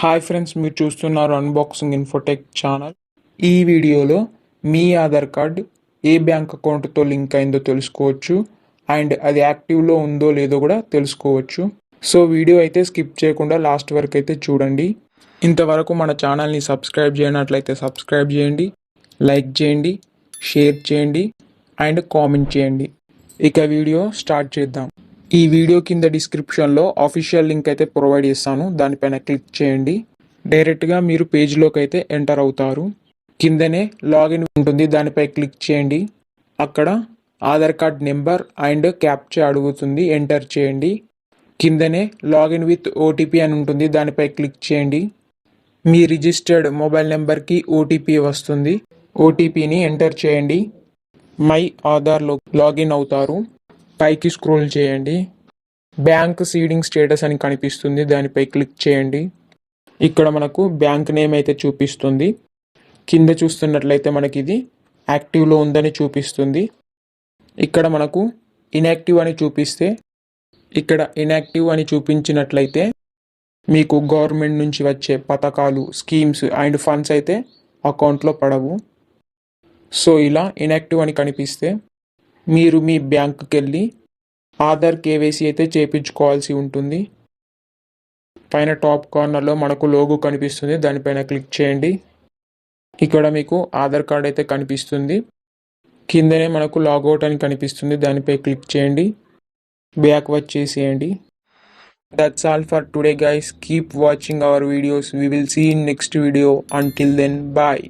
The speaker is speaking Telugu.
హాయ్ ఫ్రెండ్స్, మీరు చూస్తున్నారు అన్బాక్సింగ్ ఇన్ఫోటెక్ ఛానల్. ఈ వీడియోలో మీ ఆధార్ కార్డ్ ఏ బ్యాంక్ అకౌంట్తో లింక్ అయిందో తెలుసుకోవచ్చు అండ్ అది యాక్టివ్లో ఉందో లేదో కూడా తెలుసుకోవచ్చు. సో వీడియో అయితే స్కిప్ చేయకుండా లాస్ట్ వరకు అయితే చూడండి. ఇంతవరకు మన ఛానల్ని సబ్స్క్రైబ్ చేయనట్లయితే సబ్స్క్రైబ్ చేయండి, లైక్ చేయండి, షేర్ చేయండి అండ్ కామెంట్ చేయండి. ఇక వీడియో స్టార్ట్ చేద్దాం. ఈ వీడియో కింద డిస్క్రిప్షన్లో ఆఫీషియల్ లింక్ అయితే ప్రొవైడ్ చేస్తాను, దానిపైన క్లిక్ చేయండి. డైరెక్ట్గా మీరు పేజ్లోకి అయితే ఎంటర్ అవుతారు. కిందనే లాగిన్ ఉంటుంది, దానిపై క్లిక్ చేయండి. అక్కడ Aadhaar card number and captcha అడుగుతుంది, ఎంటర్ చేయండి. కిందనే లాగిన్ విత్ ఓటీపీ అని ఉంటుంది, దానిపై క్లిక్ చేయండి. మీ రిజిస్టర్డ్ మొబైల్ నెంబర్కి ఓటీపీ వస్తుంది, ఓటీపీని ఎంటర్ చేయండి. మై ఆధార్లో లాగిన్ అవుతారు. పైకి స్క్రోల్ చేయండి. బ్యాంక్ సీడింగ్ స్టేటస్ అని కనిపిస్తుంది, దానిపై క్లిక్ చేయండి. ఇక్కడ మనకు బ్యాంక్ నేమ్ అయితే చూపిస్తుంది. కింద చూస్తున్నట్లయితే మనకి ఇది యాక్టివ్లో ఉందని చూపిస్తుంది. ఇక్కడ మనకు ఇన్యాక్టివ్ అని చూపిస్తే, ఇక్కడ ఇన్యాక్టివ్ అని చూపించినట్లయితే మీకు గవర్నమెంట్ నుంచి వచ్చే పథకాలు, స్కీమ్స్ అండ్ ఫండ్స్ అయితే అకౌంట్లో పడవు. సో ఇలా ఇన్యాక్టివ్ అని కనిపిస్తే మీరు మీ బ్యాంకుకి వెళ్ళి ఆధార్ కేవైసీ అయితే చేయించుకోవాల్సి ఉంటుంది. పైన టాప్ కార్నర్లో మనకు లోగో కనిపిస్తుంది, దానిపైన క్లిక్ చేయండి. ఇక్కడ మీకు ఆధార్ కార్డ్ అయితే కనిపిస్తుంది. కిందనే మనకు లాగౌట్ అని కనిపిస్తుంది, దానిపై క్లిక్ చేయండి. బ్యాక్ వచ్చేసేయండి. That's all for today guys. Keep watching our videos. We will see in next video. Until then, bye.